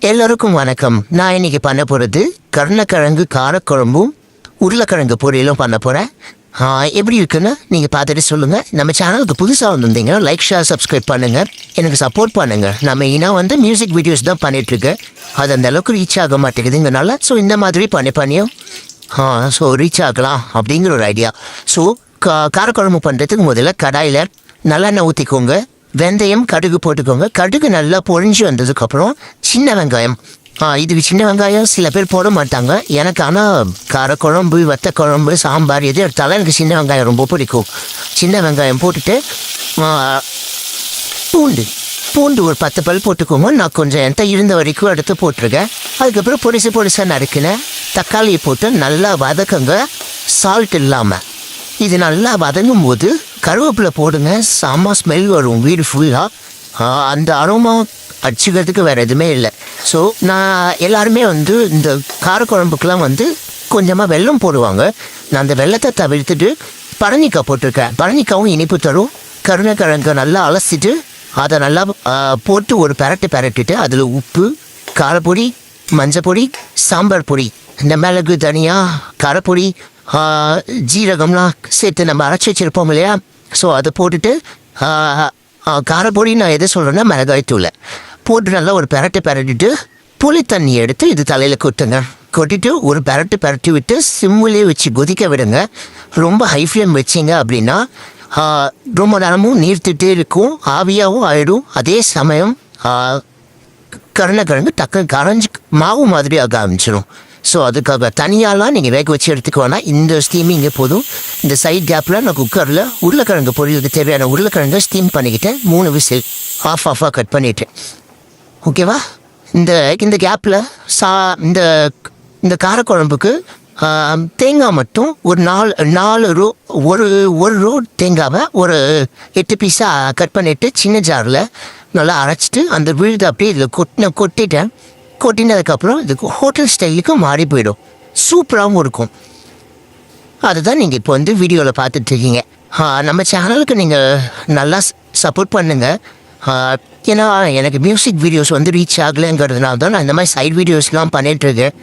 எல்லோருக்கும் வணக்கம். நான் இன்னைக்கு பண்ண போகிறது கருணக்கிழங்கு காரக்குழம்பும் உருளைக்கிழங்கு பொரியலும் பண்ண போகிறேன். எப்படி இருக்குன்னு நீங்கள் பார்த்துட்டு சொல்லுங்கள். நம்ம சேனலுக்கு புதுசாக வந்திருந்தீங்கன்னா லைக் ஷேர் சப்ஸ்கிரைப் பண்ணுங்கள், எனக்கு சப்போர்ட் பண்ணுங்கள். நான் மெயினாக மியூசிக் வீடியோஸ் தான் பண்ணிகிட்ருக்கேன். அது அந்தளவுக்கு ரீச் ஆக மாட்டேங்குதுங்கனால இந்த மாதிரி பண்ணியும் ரீச் ஆகலாம் அப்படிங்கிற ஒரு ஐடியா. காரக்குழம்பு பண்ணுறதுக்கு முதல்ல கடாயில் நல்லெண்ணெய் ஊற்றிக்கோங்க. வெந்தயம் கடுகு போட்டுக்கோங்க. கடுகு நல்லா பொழிஞ்சு வந்ததுக்கப்புறம் சின்ன வெங்காயம், இது சின்ன வெங்காயம் சில பேர் போட மாட்டாங்க. எனக்கு ஆனால் காரக்குழம்பு வத்த குழம்பு சாம்பார் எது எடுத்தாலும் எனக்கு சின்ன வெங்காயம் ரொம்ப பிடிக்கும். சின்ன வெங்காயம் போட்டுட்டு பூண்டு ஒரு 10 பல் போட்டுக்கோங்க. நான் கொஞ்சம் என்கிட்ட இருந்த வரைக்கும் எடுத்து போட்டிருக்கேன். அதுக்கப்புறம் பொடிசாக நறுக்கினேன். தக்காளியை போட்டு நல்லா வதக்குங்க, சால்ட் இல்லாமல். இது நல்லா வதங்கும் போது கருவேப்பிலை போடுங்க. செம்ம ஸ்மெல் வரும் வீடு ஃபுல்லாக. அந்த அரோமா அடிச்சுக்கிறதுக்கு வேறு எதுவுமே இல்லை. நான் எல்லாருமே இந்த காரக்குழம்புக்கெலாம் கொஞ்சமாக வெல்லம் போடுவாங்க. நான் அந்த வெல்லத்தை தவிர்த்துட்டு பரங்கிக்காய் போட்டிருக்கேன். பரங்கிக்காவும் இனிப்பு தரும். கருணக்கிழங்கு நல்லா அலசிட்டு அதை நல்லா போட்டு ஒரு பெரட்டிட்டு அதில் உப்பு, காரப்பொடி, மஞ்சள் பொடி, சாம்பார் பொடி, இந்த மிளகு, தனியா, காரப்பொடி, ஜீரகம்லாம் சேர்த்து நம்ம அரைச்சி வச்சுருப்போம் இல்லையா. அதை போட்டுட்டு காரப்பொடி நான் எதை சொல்கிறேன்னா மிளகாய் தூளை போட்டு நல்லா ஒரு பெரட்டிட்டு புளி தண்ணி எடுத்து இது தலையில் கொட்டிட்டு ஒரு பெரட்டி விட்டு சிம்மிலே வச்சு கொதிக்க விடுங்க. ரொம்ப ஹை ஃப்ளேம் வச்சிங்க அப்படின்னா ரொம்ப நேரமும் நீர்த்துட்டே இருக்கும், ஆவியாகவும் ஆகிடும். அதே சமயம் கருணக்கிழங்கு கரைஞ்சி மாவு மாதிரி ஆக ஆரம்பிச்சிடும். அதுக்காக தனியாலாம் நீங்கள் வேக வச்சு எடுத்துக்கோனா இந்த ஸ்டீமிங்கே போதும். இந்த சைட் கேப்பில் நான் குக்கரில் உருளைக்கிழங்கு பொரியலுக்கு தேவையான உருளைக்கிழங்கு ஸ்டீம் பண்ணிக்கிட்டேன். 3 விசில் ஆஃபாக கட் பண்ணிட்டேன். ஓகேவா? இந்த கேப்பில் இந்த காரக்குழம்புக்கு தேங்காய் மட்டும் ஒரு 4 ஒரு ரோ தேங்காவை ஒரு 8 பீஸாக கட் பண்ணிவிட்டு சின்ன ஜாரில் நல்லா அரைச்சிட்டு அந்த விழுது அப்படியே இதில் கொட்டினதுக்கப்புறம் இதுக்கு ஹோட்டல் ஸ்டைலுக்கு மாறி போயிடும். சூப்பராகவும் இருக்கும். அதுதான் நீங்கள் இப்போ வீடியோவில் பார்த்துட்ருக்கீங்க. நம்ம சேனலுக்கு நீங்கள் நல்லா சப்போர்ட் பண்ணுங்கள். ஏன்னா எனக்கு மியூசிக் வீடியோஸ் ரீச் ஆகலைங்கிறதுனால தான் நான் இந்த மாதிரி சைட் வீடியோஸ்லாம் பண்ணிகிட்ருக்கேன்.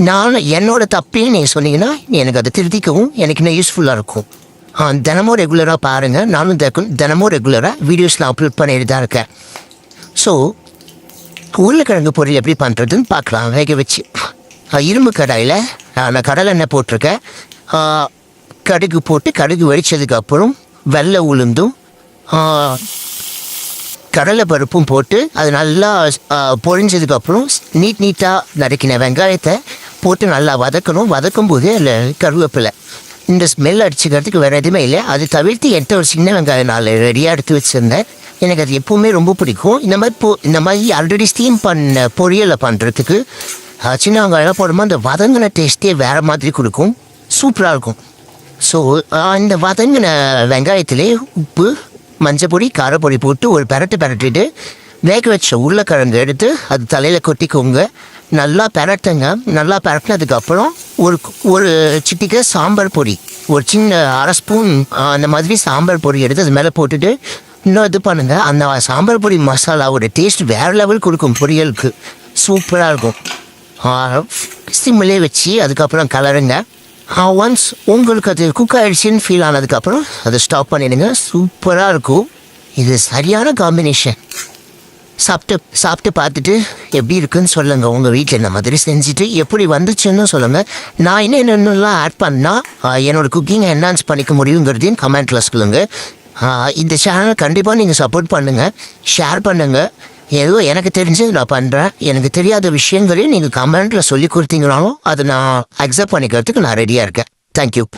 நான் என்னோடய தப்பையும் நீங்கள் சொன்னீங்கன்னா எனக்கு அதை திருத்திக்கவும் எனக்கு இன்னும் யூஸ்ஃபுல்லாக இருக்கும். தினமும் ரெகுலராக பாருங்கள். நானும் தினமும் ரெகுலராக வீடியோஸ்லாம் அப்லோட் பண்ணிட்டு தான் இருக்கேன். உருளைக்கிழங்கு பொரியல் எப்படி பண்ணுறதுன்னு பார்க்கலாம். வேக வச்சு இரும்பு கடாயில் நான் கடலை எண்ணெய் போட்டிருக்கேன். கடுகு போட்டு கடுகு வெடித்ததுக்கப்புறம் வெள்ளை உளுந்தும் கடலை பருப்பும் போட்டு அது நல்லா பொரிஞ்சதுக்கப்புறம் நீட்டாக நறுக்கின வெங்காயத்தை போட்டு நல்லா வதக்கும் போது அதில் கருவேப்பிலை. இந்த ஸ்மெல் அடிச்சுக்கிறதுக்கு வேறு எதுவுமே இல்லை. அது தவிர்த்து என்கிட்ட ஒரு சின்ன வெங்காயம் நான் ரெடியாக எடுத்து வச்சுருந்தேன். எனக்கு அது எப்போவுமே ரொம்ப பிடிக்கும். இந்த மாதிரி ஆல்ரெடி ஸ்டீம் பண்ண பொரியலை பண்ணுறதுக்கு சின்ன வெங்காயம் போடும்போது அந்த வதங்கின டேஸ்ட்டே வேறு மாதிரி கொடுக்கும். சூப்பராக இருக்கும். இந்த வதங்கின வெங்காயத்திலே உப்பு, மஞ்சள் பொடி, காரப்பொடி போட்டு ஒரு பெரட்டிட்டு வேக வச்ச உருளைக்கிழங்கு எடுத்து அது தலையில் கொட்டிக்கோங்க. நல்லா பெரட்டுங்க. நல்லா பெரட்டினதுக்கப்புறம் ஒரு சிட்டிக்கு சாம்பார் பொடி, ஒரு சின்ன 1/2 ஸ்பூன் அந்த மாதிரி சாம்பார் பொடி எடுத்து அது மேலே போட்டுட்டு இன்னும் இது பண்ணுங்கள். அந்த சாம்பார் பொடி மசாலாவோட டேஸ்ட் வேறு லெவல் கொடுக்கும். பொரியலுக்கு சூப்பராக இருக்கும். சிம்மிலே வச்சு அதுக்கப்புறம் கலருங்க. ஒன்ஸ் உங்களுக்கு அது குக் ஆகிடுச்சின்னு ஃபீல் ஆனதுக்கப்புறம் அதை ஸ்டாப் பண்ணிடுங்க. சூப்பராக இருக்கும். இது சரியான காம்பினேஷன். சாப்பிட்டு பார்த்துட்டு எப்படி இருக்குன்னு சொல்லுங்கள். உங்கள் வீட்டில் இந்த மாதிரி செஞ்சுட்டு எப்படி வந்துச்சுன்னு சொல்லுங்கள். நான் என்னென்னலாம் ஆட் பண்ணால் என்னோடய குக்கிங்கை என்ஹான்ஸ் பண்ணிக்க முடியுங்கிறதையும் கமெண்ட்டில் சொல்லுங்கள். இந்த சேனலை கண்டிப்பாக நீங்கள் சப்போர்ட் பண்ணுங்கள், ஷேர் பண்ணுங்கள். ஏதோ எனக்கு தெரிஞ்சது நான் பண்ணுறேன். எனக்கு தெரியாத விஷயங்களையும் நீங்கள் கமெண்ட்டில் சொல்லி கொடுத்தீங்கனாலும் அதை நான் அக்செப்ட் பண்ணிக்கிறதுக்கு நான் ரெடியாக இருக்கேன். தேங்க்யூ.